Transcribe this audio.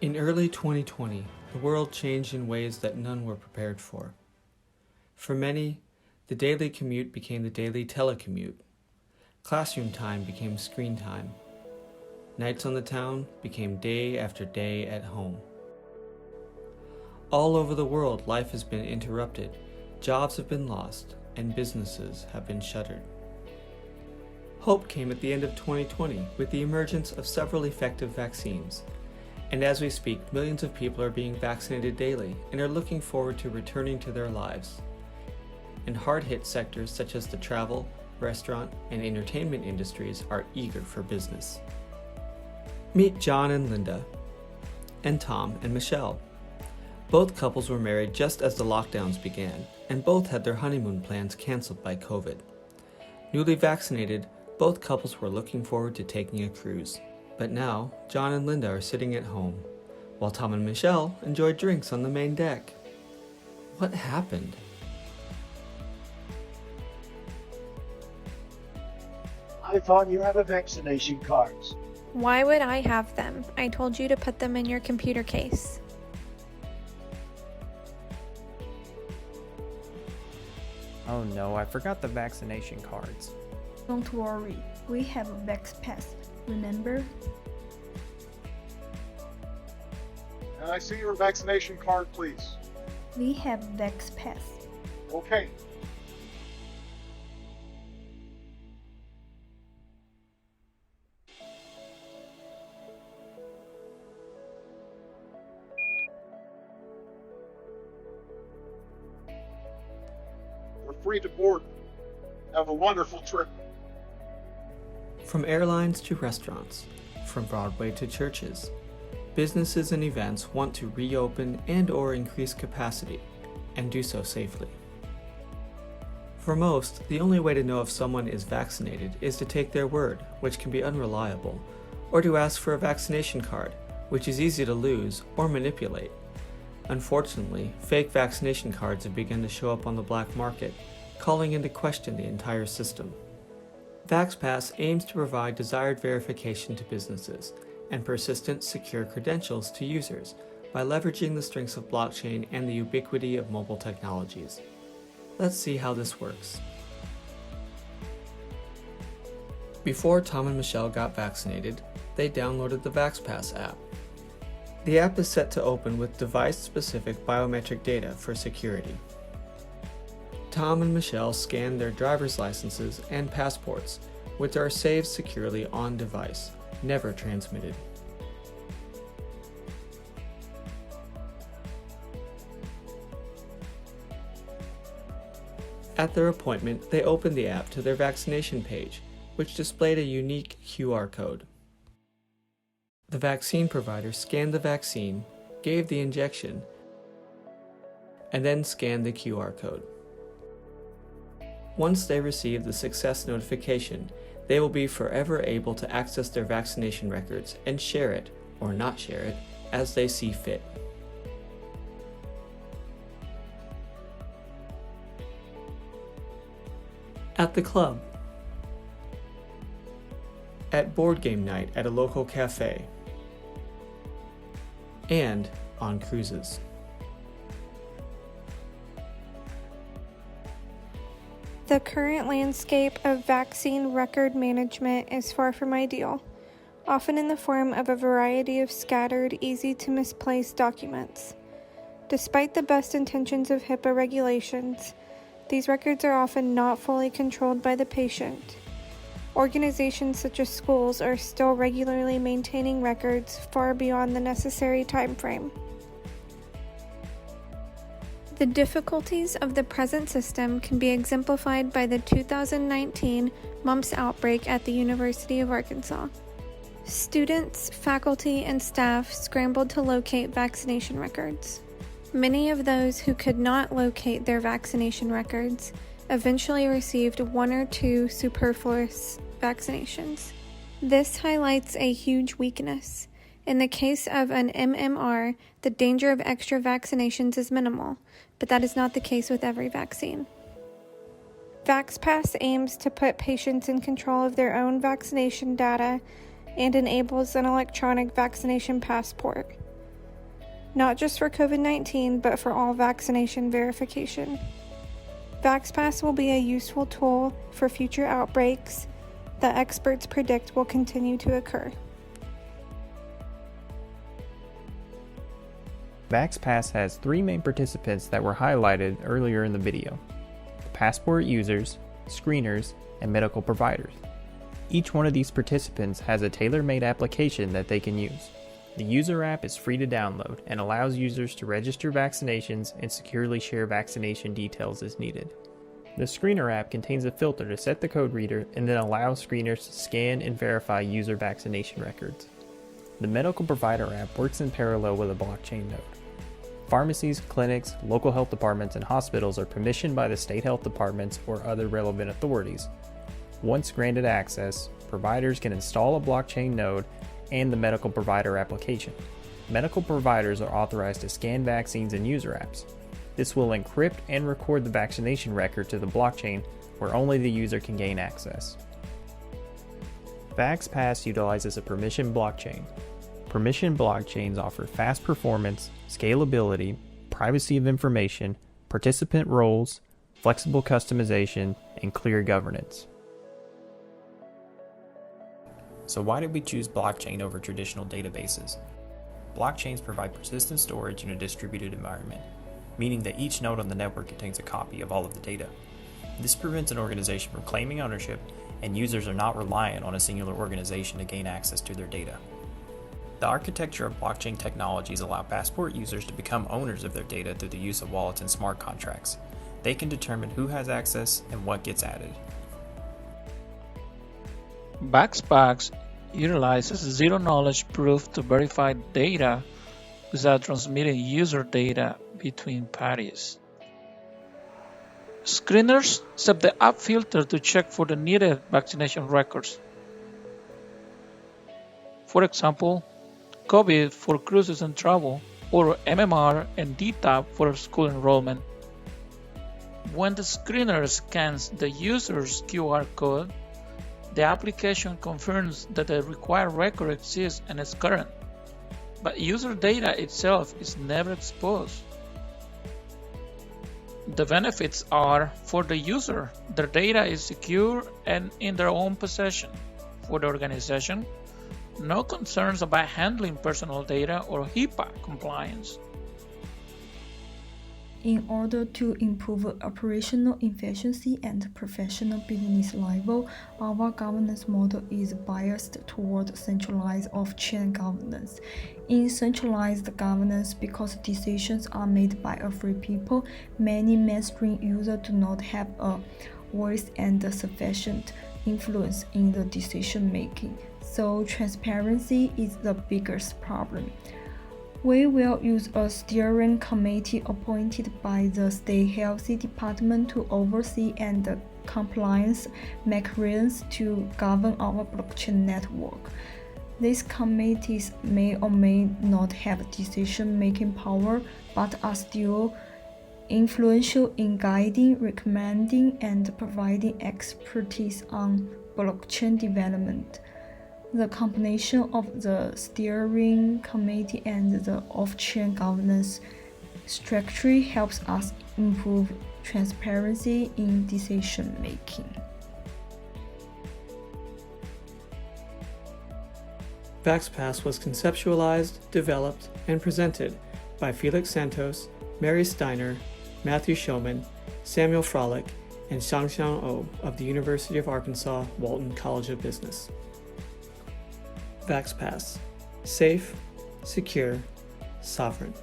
In early 2020, the world changed in ways that none were prepared for. For many, the daily commute became the daily telecommute. Classroom time became screen time. Nights on the town became day after day at home. All over the world, life has been interrupted, jobs have been lost, and businesses have been shuttered. Hope came at the end of 2020 with the emergence of several effective vaccines. And as we speak, millions of people are being vaccinated daily and are looking forward to returning to their lives. And hard-hit sectors such as the travel, restaurant, and entertainment industries are eager for business. Meet John and Linda, and Tom and Michelle. Both couples were married just as the lockdowns began, and both had their honeymoon plans canceled by COVID. Newly vaccinated, both couples were looking forward to taking a cruise. But now, John and Linda are sitting at home, while Tom and Michelle enjoy drinks on the main deck. What happened? I thought you had a vaccination cards. Why would I have them? I told you to put them in your computer case. Oh no, I forgot the vaccination cards. Don't worry, we have a VaxPass, remember? Can I see your vaccination card, please? We have VaxPass. Okay. We're free to board. Have a wonderful trip. From airlines to restaurants, from Broadway to churches, businesses and events want to reopen and/or increase capacity, and do so safely. For most, the only way to know if someone is vaccinated is to take their word, which can be unreliable, or to ask for a vaccination card, which is easy to lose or manipulate. Unfortunately, fake vaccination cards have begun to show up on the black market, calling into question the entire system. VaxPass aims to provide desired verification to businesses and persistent, secure credentials to users by leveraging the strengths of blockchain and the ubiquity of mobile technologies. Let's see how this works. Before Tom and Michelle got vaccinated, they downloaded the VaxPass app. The app is set to open with device-specific biometric data for security. Tom and Michelle scanned their driver's licenses and passports, which are saved securely on device, never transmitted. At their appointment, they opened the app to their vaccination page, which displayed a unique QR code. The vaccine provider scanned the vaccine, gave the injection, and then scanned the QR code. Once they receive the success notification, they will be forever able to access their vaccination records and share it, or not share it, as they see fit. At the club, at board game night at a local cafe, and on cruises. The current landscape of vaccine record management is far from ideal, often in the form of a variety of scattered, easy-to-misplace documents. Despite the best intentions of HIPAA regulations, these records are often not fully controlled by the patient. Organizations such as schools are still regularly maintaining records far beyond the necessary time frame. The difficulties of the present system can be exemplified by the 2019 mumps outbreak at the University of Arkansas. Students, faculty, and staff scrambled to locate vaccination records. Many of those who could not locate their vaccination records eventually received one or two superfluous vaccinations. This highlights a huge weakness. In the case of an MMR, the danger of extra vaccinations is minimal, but that is not the case with every vaccine. VaxPass aims to put patients in control of their own vaccination data and enables an electronic vaccination passport. not just for COVID-19, but for all vaccination verification. VaxPass will be a useful tool for future outbreaks that experts predict will continue to occur. VaxPass has 3 main participants that were highlighted earlier in the video: passport users, screeners, and medical providers. Each one of these participants has a tailor-made application that they can use. The user app is free to download and allows users to register vaccinations and securely share vaccination details as needed. The screener app contains a filter to set the code reader and then allows screeners to scan and verify user vaccination records. The medical provider app works in parallel with a blockchain node. Pharmacies, clinics, local health departments, and hospitals are permissioned by the state health departments or other relevant authorities. Once granted access, providers can install a blockchain node and the medical provider application. Medical providers are authorized to scan vaccines in user apps. This will encrypt and record the vaccination record to the blockchain where only the user can gain access. VaxPass utilizes a permission blockchain. Permission blockchains offer fast performance, scalability, privacy of information, participant roles, flexible customization, and clear governance. So why did we choose blockchain over traditional databases? Blockchains provide persistent storage in a distributed environment, meaning that each node on the network contains a copy of all of the data. This prevents an organization from claiming ownership, and users are not reliant on a singular organization to gain access to their data. The architecture of blockchain technologies allow passport users to become owners of their data through the use of wallets and smart contracts. They can determine who has access and what gets added. VaxPass utilizes zero-knowledge proof to verify data without transmitting user data between parties. Screeners set the app filter to check for the needed vaccination records. For example, COVID for cruises and travel, or MMR and DTaP for school enrollment. When the screener scans the user's QR code, the application confirms that the required record exists and is current, but user data itself is never exposed. The benefits are, for the user, their data is secure and in their own possession. For the organization, no concerns about handling personal data or HIPAA compliance. In order to improve operational efficiency and professional business level, our governance model is biased toward centralized off-chain governance. In centralized governance, because decisions are made by a free people, many mainstream users do not have a voice and sufficient influence in the decision making. So transparency is the biggest problem. We will use a steering committee appointed by the State Health Department to oversee and compliance mechanisms to govern our blockchain network. These committees may or may not have decision-making power, but are still influential in guiding, recommending, and providing expertise on blockchain development. The combination of the steering committee and the off-chain governance structure helps us improve transparency in decision making. VaxPass was conceptualized, developed, and presented by Felix Santos, Mary Steiner, Matthew Showman, Samuel Frolick, and Xiangxiang O of the University of Arkansas Walton College of Business. VaxPass. Safe, secure, sovereign.